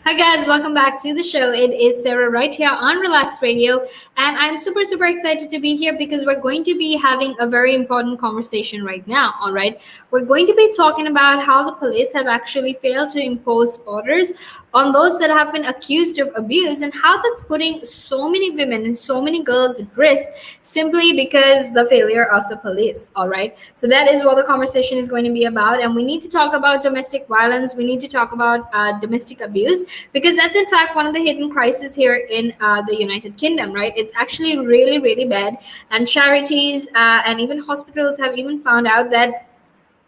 Hi guys, welcome back to the show. It is Sarah right here on Relaks Radio, and I'm super excited to be here because we're going to be having a very important conversation right now. All right, we're going to be talking about how the police have actually failed to impose orders on those that have been accused of abuse, and how that's putting so many women and so many girls at risk simply because the failure of the police. All right, so that is what the conversation is going to be about, and we need to talk about domestic violence. We need to talk about domestic abuse because that's in fact one of the hidden crises here in the United Kingdom. Right, it's actually really bad, and charities and even hospitals have even found out that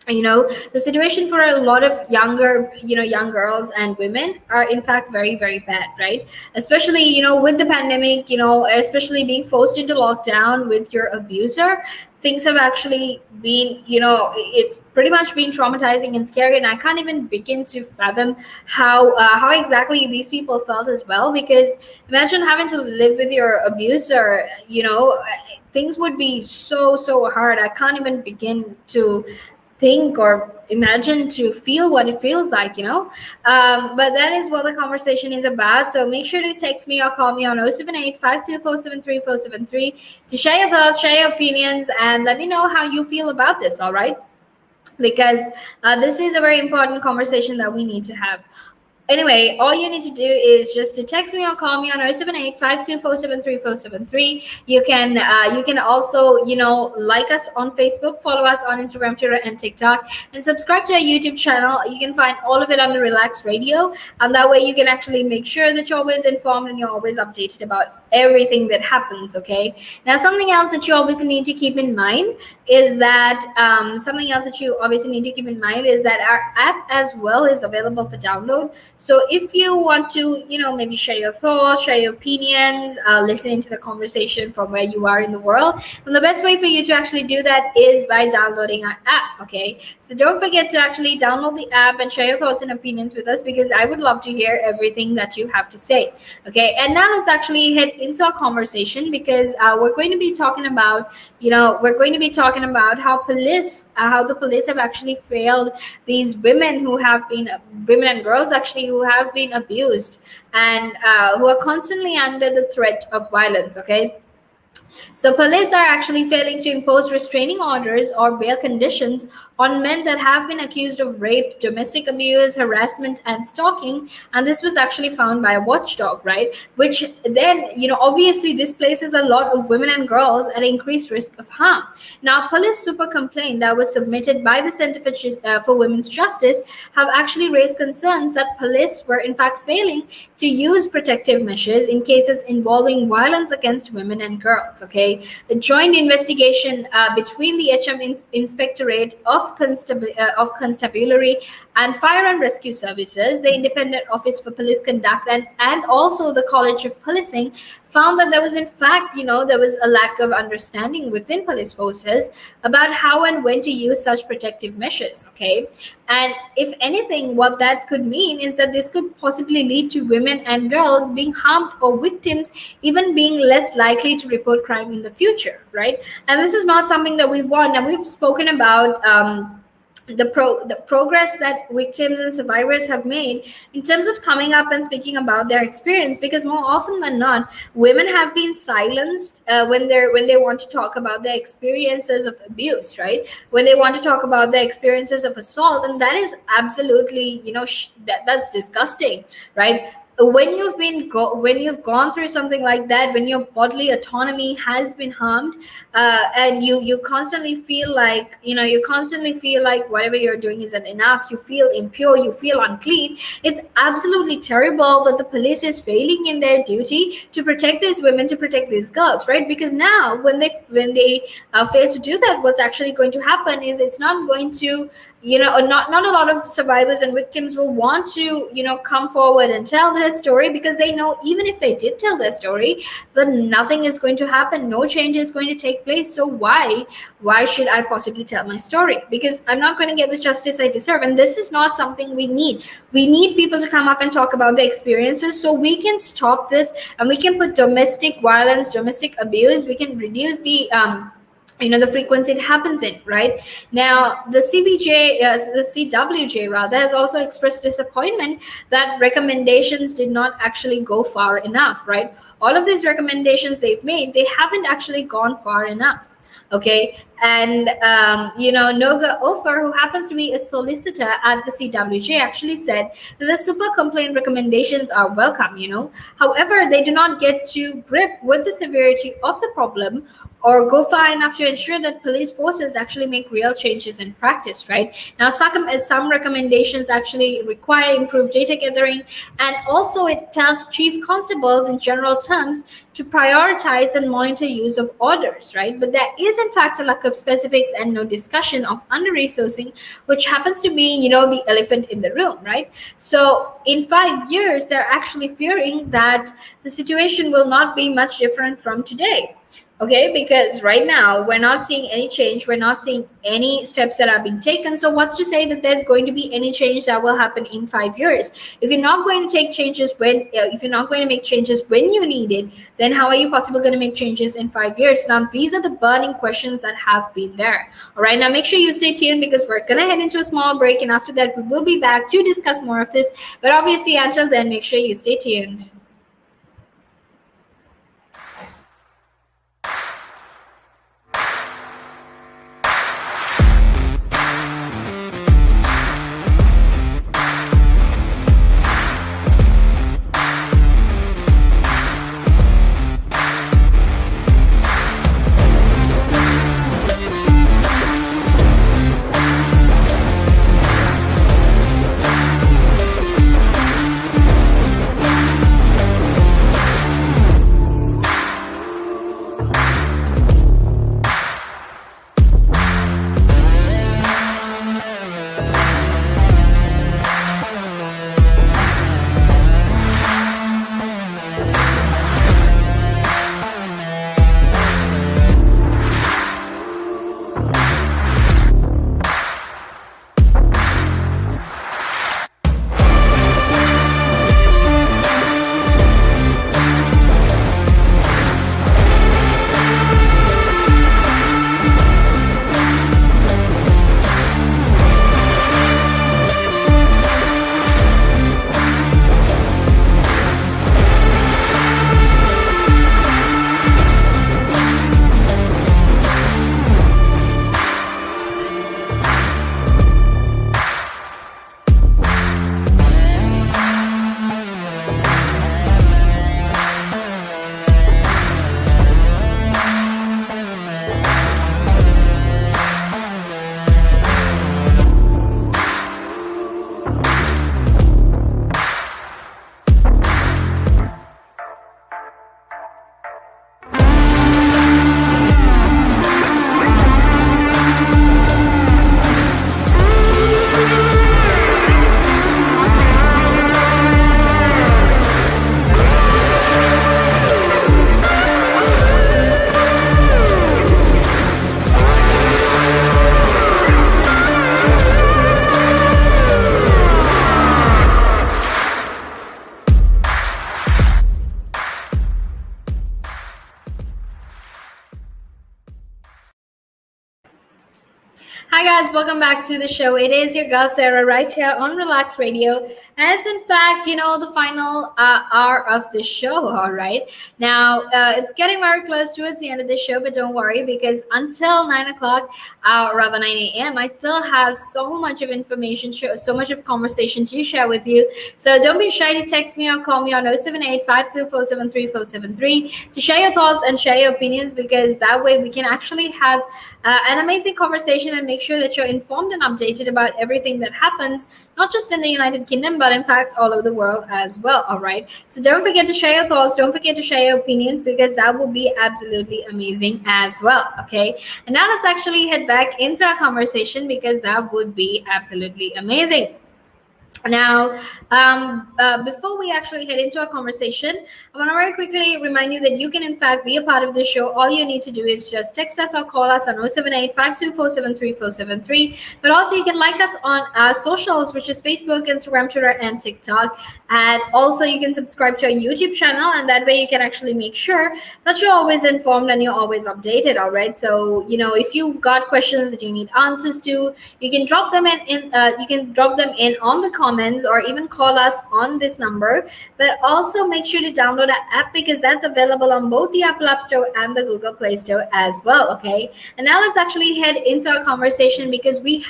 the situation for a lot of younger young girls and women are in fact very bad, right? Especially with the pandemic, especially being forced into lockdown with your abuser. Things have actually been, it's pretty much been traumatizing and scary, and I can't even begin to fathom how exactly these people felt as well. Because imagine having to live with your abuser. Things would be so hard. I can't even begin to think or imagine to feel what it feels like, but that is what the conversation is about. So make sure to text me or call me on 078 to share your thoughts, share your opinions, and let me know how you feel about this. All right, because this is a very important conversation that we need to have. Anyway, all you need to do is just to text me or call me on 078 You can also, like us on Facebook, follow us on Instagram, Twitter, and TikTok, and subscribe to our YouTube channel. You can find all of it under Relax Radio, and that way you can actually make sure that you're always informed and you're always updated about everything that happens. Okay. Now, something else that you obviously need to keep in mind is that our app as well is available for download. So if you want to, maybe share your thoughts, share your opinions, listening to the conversation from where you are in the world, then the best way for you to actually do that is by downloading our app. Okay. So don't forget to actually download the app and share your thoughts and opinions with us, because I would love to hear everything that you have to say. Okay. And now let's actually head into our conversation, because we're going to be talking about, how the police have actually failed these women and girls actually who have been abused, and who are constantly under the threat of violence. Okay. So police are actually failing to impose restraining orders or bail conditions on men that have been accused of rape, domestic abuse, harassment, and stalking. And this was actually found by a watchdog, right? Which then, obviously this places a lot of women and girls at increased risk of harm. Now, police super complaint that was submitted by the Center for Women's Justice have actually raised concerns that police were in fact failing to use protective measures in cases involving violence against women and girls. Okay, the joint investigation between the Inspectorate of Constabulary and Fire and Rescue Services, the Independent Office for Police Conduct, and also the College of Policing, found that there was in fact, there was a lack of understanding within police forces about how and when to use such protective measures. Okay, and if anything, what that could mean is that this could possibly lead to women and girls being harmed, or victims even being less likely to report crime in the future, right? And this is not something that we want. And we've spoken about the progress that victims and survivors have made in terms of coming up and speaking about their experience, because more often than not, women have been silenced when they want to talk about their experiences of abuse, right? When they want to talk about their experiences of assault, and that is absolutely, that's disgusting, right? When you've gone through something like that, when your bodily autonomy has been harmed, and you constantly feel like, whatever you're doing isn't enough, you feel impure, you feel unclean. It's absolutely terrible that the police is failing in their duty to protect these women, to protect these girls, right? Because now when they fail to do that, what's actually going to happen is it's not going to, not a lot of survivors and victims will want to, come forward and tell their story, because they know even if they did tell their story, then nothing is going to happen, no change is going to take place. So why should I possibly tell my story? Because I'm not going to get the justice I deserve, and this is not something we need. We need people to come up and talk about their experiences, so we can stop this, and we can put domestic violence, domestic abuse, we can reduce the frequency it happens in, right? Now the CWJ rather has also expressed disappointment that recommendations did not actually go far enough, right? All of these recommendations they've made, they haven't actually gone far enough. Okay, and Noga Ofer, who happens to be a solicitor at the CWJ, actually said that the super complaint recommendations are welcome. However, they do not get to grip with the severity of the problem or go far enough to ensure that police forces actually make real changes in practice, right? Now, some recommendations actually require improved data gathering, and also it tells chief constables in general terms to prioritize and monitor use of orders, right? But there is, in fact, a lack of specifics and no discussion of under-resourcing, which happens to be, the elephant in the room, right? So in 5 years, they're actually fearing that the situation will not be much different from today. Okay, because right now we're not seeing any change, we're not seeing any steps that are being taken. So what's to say that there's going to be any change that will happen in 5 years? If you're not going to take changes if you're not going to make changes when you need it, then how are you possibly going to make changes in 5 years? Now these are the burning questions that have been there. All right, now make sure you stay tuned because we're going to head into a small break, and after that we will be back to discuss more of this. But obviously until then, make sure you stay tuned. Hi guys, welcome back to the show. It is your girl Sarah right here on Relaks Radio, and it's in fact, the final hour of the show. All right, now it's getting very close towards the end of the show, but don't worry because until 9 o'clock, rather 9 a.m., I still have so much of information, so much of conversation to share with you. So don't be shy to text me or call me on 078-52473473 to share your thoughts and share your opinions, because that way we can actually have an amazing conversation and make sure that you're informed and updated about everything that happens, not just in the United Kingdom, but in fact all over the world as well. All right. So don't forget to share your thoughts. Don't forget to share your opinions, because that will be absolutely amazing as well. Okay. And now let's actually head back into our conversation, because that would be absolutely amazing. Now, before we actually head into our conversation, I want to very quickly remind you that you can, in fact, be a part of the show. All you need to do is just text us or call us on 078-524-73473. But also, you can like us on our socials, which is Facebook, Instagram, Twitter, and TikTok. And also, you can subscribe to our YouTube channel, and that way you can actually make sure that you're always informed and you're always updated. All right. So, if you got questions that you need answers to, you can drop them in on the comments, or even call us on this number. But also make sure to download our app, because that's available on both the Apple App Store and the Google Play Store as well. Okay. And now let's actually head into our conversation, because we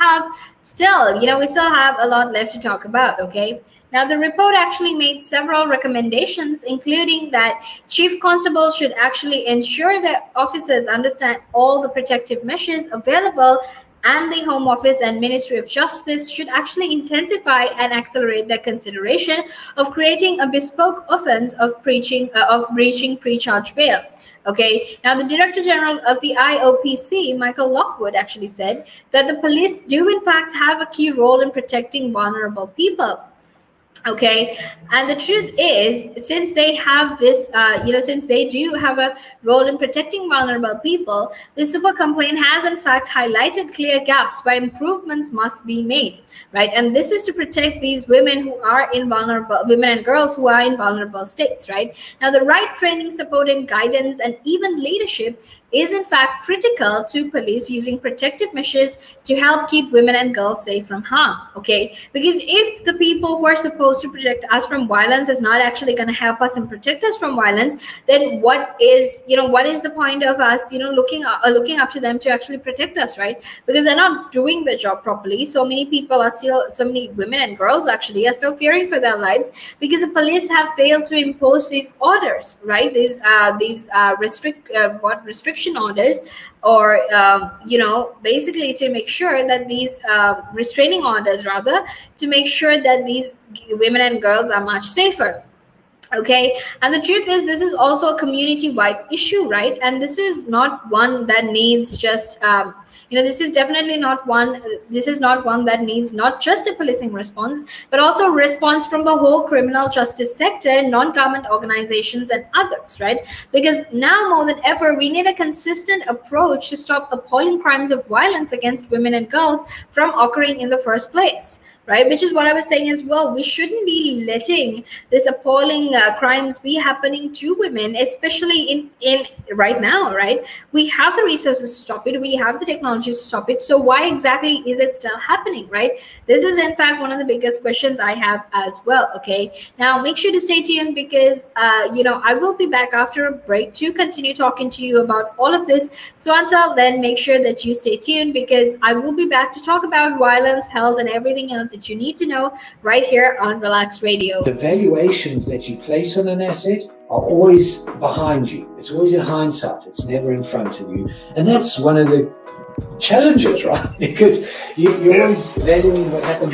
still have a lot left to talk about. Okay. Now, the report actually made several recommendations, including that chief constables should actually ensure that officers understand all the protective measures available, and the Home Office and Ministry of Justice should actually intensify and accelerate their consideration of creating a bespoke offense of breaching pre-charge bail. Okay. Now, the Director General of the IOPC, Michael Lockwood, actually said that the police do in fact have a key role in protecting vulnerable people. Okay. And the truth is, since they have this since they do have a role in protecting vulnerable people, the super complaint has in fact highlighted clear gaps where improvements must be made, right? And this is to protect these women and girls who are in vulnerable states, right? Now, the right training, support, and guidance, and even leadership is in fact critical to police using protective measures to help keep women and girls safe from harm. Okay. Because if the people who are supposed to protect us from violence is not actually going to help us and protect us from violence, then what is the point of us looking up to them to actually protect us, right? Because they're not doing the job properly. So many women and girls actually are still fearing for their lives, because the police have failed to impose these orders, right? These restriction orders, or basically to make sure that these restraining orders, rather, to make sure that these women and girls are much safer. Okay. And the truth is, this is also a community-wide issue, right? And this is not one that needs just this is definitely not one that needs not just a policing response, but also a response from the whole criminal justice sector, non-government organizations, and others, right? Because now more than ever, we need a consistent approach to stop appalling crimes of violence against women and girls from occurring in the first place, right? Which is what I was saying as well. We shouldn't be letting this appalling crimes be happening to women, especially in right now, right? We have the resources to stop it. We have the technology to stop it. So why exactly is it still happening, right? This is in fact one of the biggest questions I have as well. Okay. Now, make sure to stay tuned, because I will be back after a break to continue talking to you about all of this. So until then, make sure that you stay tuned, because I will be back to talk about violence, health, and everything else that you need to know right here on Relaks Radio. The valuations that you place on an asset are always behind you. It's always in hindsight. It's never in front of you. And that's one of the challenges, right? Because you're always valuing what happened